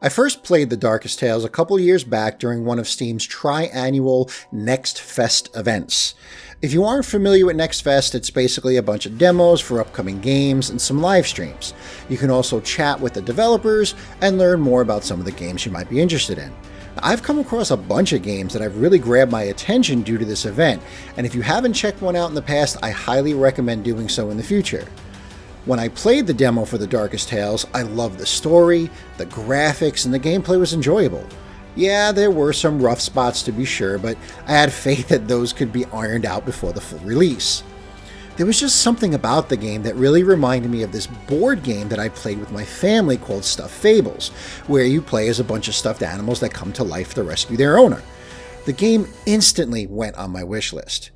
I first played The Darkest Tales a couple years back during one of Steam's tri-annual Next Fest events. If you aren't familiar with Next Fest, it's basically a bunch of demos for upcoming games and some live streams. You can also chat with the developers and learn more about some of the games you might be interested in. I've come across a bunch of games that have really grabbed my attention due to this event, and if you haven't checked one out in the past, I highly recommend doing so in the future. When I played the demo for The Darkest Tales, I loved the story, the graphics, and the gameplay was enjoyable. Yeah, there were some rough spots to be sure, but I had faith that those could be ironed out before the full release. There was just something about the game that really reminded me of this board game that I played with my family called Stuffed Fables, where you play as a bunch of stuffed animals that come to life to rescue their owner. The game instantly went on my wish list.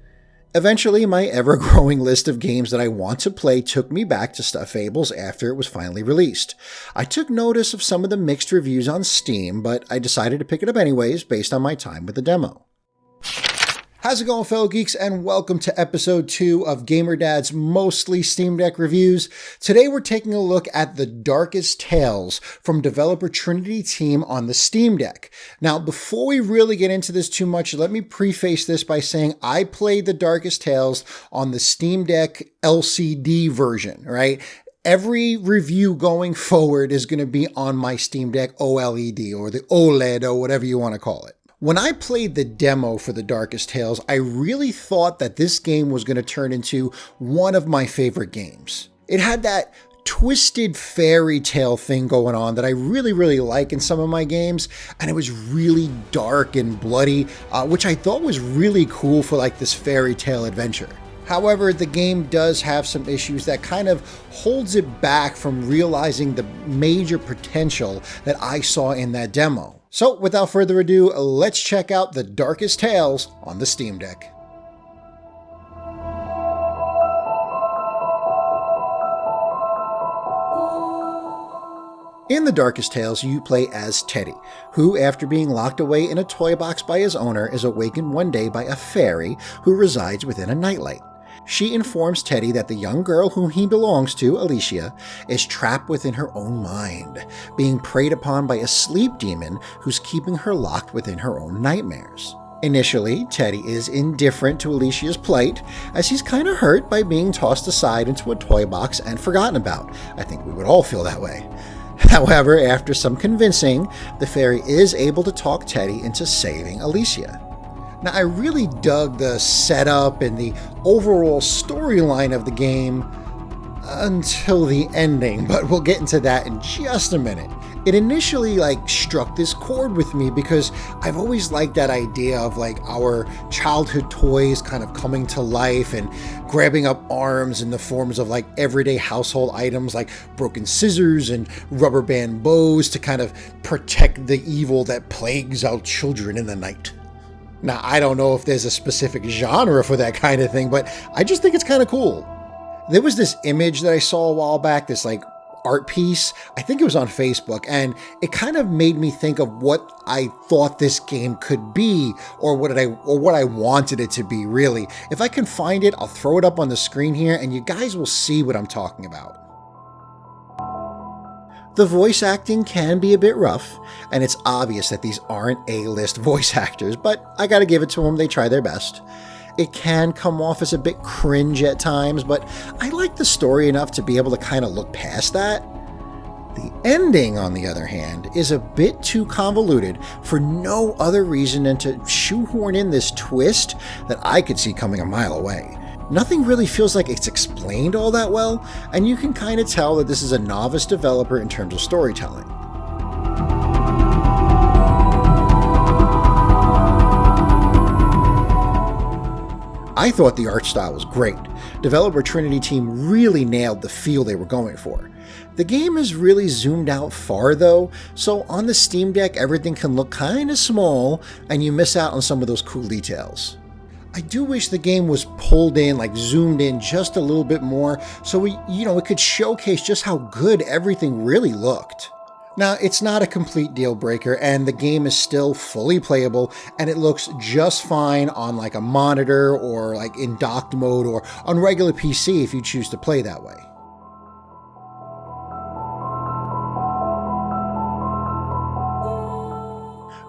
Eventually, my ever-growing list of games that I want to play took me back to Stuffed Fables after it was finally released. I took notice of some of the mixed reviews on Steam, but I decided to pick it up anyways based on my time with the demo. How's it going, fellow geeks, and welcome to episode 2 of GamerDad's Mostly Steam Deck Reviews. Today we're taking a look at The Darkest Tales from developer Trinity Team on the Steam Deck. Now, before we really get into this too much, let me preface this by saying I played The Darkest Tales on the Steam Deck LCD version, right? Every review going forward is going to be on my Steam Deck OLED or the OLED or whatever you want to call it. When I played the demo for The Darkest Tales, I really thought that this game was going to turn into one of my favorite games. It had that twisted fairy tale thing going on that I really like in some of my games, and it was really dark and bloody, which I thought was really cool for like this fairy tale adventure. However, the game does have some issues that kind of holds it back from realizing the major potential that I saw in that demo. So without further ado, let's check out The Darkest Tales on the Steam Deck. In The Darkest Tales, you play as Teddy, who, after being locked away in a toy box by his owner, is awakened one day by a fairy who resides within a nightlight. She informs Teddy that the young girl whom he belongs to, Alicia, is trapped within her own mind, being preyed upon by a sleep demon who's keeping her locked within her own nightmares. Initially, Teddy is indifferent to Alicia's plight, as he's kind of hurt by being tossed aside into a toy box and forgotten about. I think we would all feel that way. However, after some convincing, the fairy is able to talk Teddy into saving Alicia. Now, I really dug the setup and the overall storyline of the game until the ending, but we'll get into that in just a minute. It initially struck this chord with me because I've always liked that idea of our childhood toys kind of coming to life and grabbing up arms in the forms of everyday household items like broken scissors and rubber band bows to kind of protect the evil that plagues our children in the night. Now, I don't know if there's a specific genre for that kind of thing, but I just think it's kind of cool. There was this image that I saw a while back, this art piece. I think it was on Facebook, and it kind of made me think of what I thought this game could be, or what I wanted it to be, really. If I can find it, I'll throw it up on the screen here, and you guys will see what I'm talking about. The voice acting can be a bit rough, and it's obvious that these aren't A-list voice actors, but I gotta give it to them, they try their best. It can come off as a bit cringe at times, but I like the story enough to be able to kind of look past that. The ending, on the other hand, is a bit too convoluted for no other reason than to shoehorn in this twist that I could see coming a mile away. Nothing really feels like it's explained all that well, and you can kind of tell that this is a novice developer in terms of storytelling. I thought the art style was great. Developer Trinity Team really nailed the feel they were going for. The game is really zoomed out far though, so on the Steam Deck everything can look kind of small and you miss out on some of those cool details. I do wish the game was pulled in, zoomed in just a little bit more so it could showcase just how good everything really looked. Now, it's not a complete deal breaker, and the game is still fully playable, and it looks just fine on a monitor or in docked mode or on regular PC if you choose to play that way.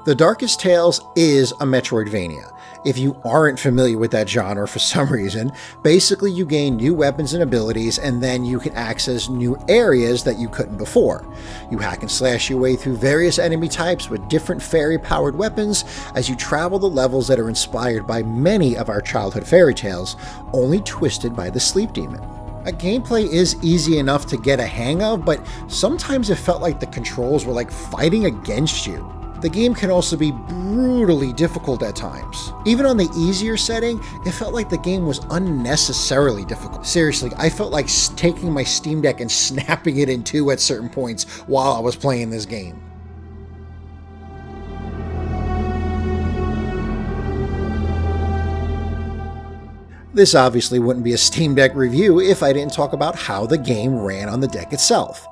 The Darkest Tales is a Metroidvania. If you aren't familiar with that genre for some reason, basically you gain new weapons and abilities, and then you can access new areas that you couldn't before. You hack and slash your way through various enemy types with different fairy-powered weapons as you travel the levels that are inspired by many of our childhood fairy tales, only twisted by the sleep demon. Gameplay is easy enough to get a hang of, but sometimes it felt like the controls were like fighting against you. The game can also be brutally difficult at times. Even on the easier setting, it felt like the game was unnecessarily difficult. Seriously, I felt like taking my Steam Deck and snapping it in two at certain points while I was playing this game. This obviously wouldn't be a Steam Deck review if I didn't talk about how the game ran on the deck itself.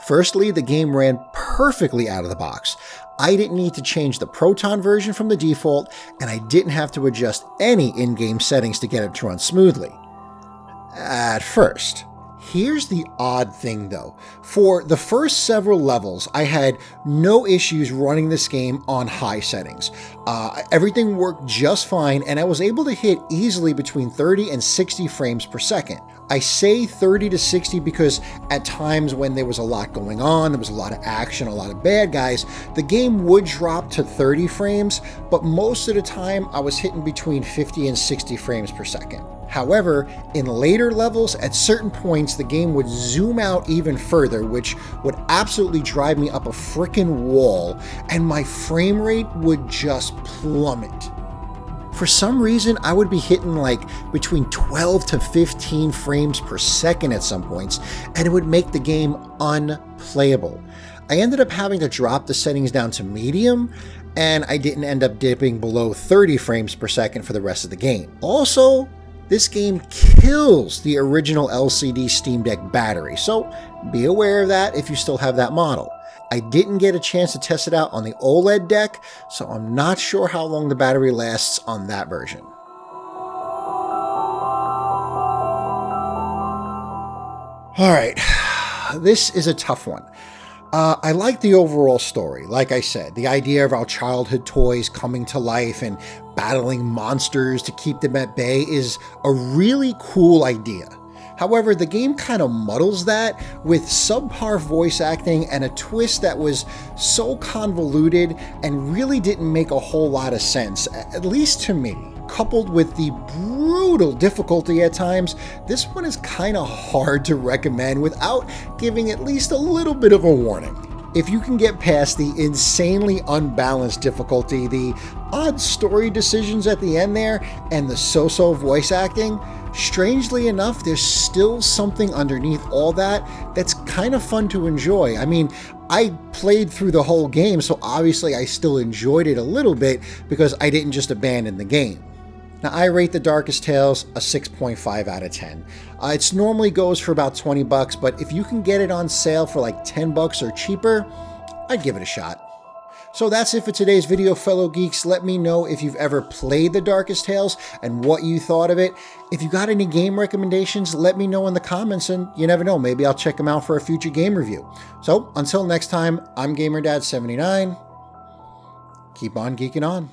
Firstly, the game ran perfectly out of the box. I didn't need to change the Proton version from the default, and I didn't have to adjust any in-game settings to get it to run smoothly. At first. Here's the odd thing though. For the first several levels, I had no issues running this game on high settings. Everything worked just fine, and I was able to hit easily between 30 and 60 frames per second. I say 30 to 60 because at times when there was a lot going on, there was a lot of action, a lot of bad guys, the game would drop to 30 frames, but most of the time I was hitting between 50 and 60 frames per second. However, in later levels, at certain points, the game would zoom out even further, which would absolutely drive me up a frickin' wall, and my frame rate would just plummet. For some reason, I would be hitting like between 12 to 15 frames per second at some points, and it would make the game unplayable. I ended up having to drop the settings down to medium, and I didn't end up dipping below 30 frames per second for the rest of the game. Also, this game kills the original LCD Steam Deck battery, so be aware of that if you still have that model. I didn't get a chance to test it out on the OLED deck, so I'm not sure how long the battery lasts on that version. Alright, this is a tough one. I like the overall story. Like I said, the idea of our childhood toys coming to life and battling monsters to keep them at bay is a really cool idea. However, the game kind of muddles that with subpar voice acting and a twist that was so convoluted and really didn't make a whole lot of sense, at least to me. Coupled with the brutal difficulty at times, this one is kind of hard to recommend without giving at least a little bit of a warning. If you can get past the insanely unbalanced difficulty, the odd story decisions at the end there, and the so-so voice acting, strangely enough, there's still something underneath all that that's kind of fun to enjoy. I mean, I played through the whole game, so obviously I still enjoyed it a little bit because I didn't just abandon the game. Now, I rate The Darkest Tales a 6.5 out of 10. It normally goes for about 20 bucks, but if you can get it on sale for like 10 bucks or cheaper, I'd give it a shot. So that's it for today's video, fellow geeks. Let me know if you've ever played The Darkest Tales and what you thought of it. If you got any game recommendations, let me know in the comments, and you never know, maybe I'll check them out for a future game review. So until next time, I'm GamerDad79. Keep on geeking on.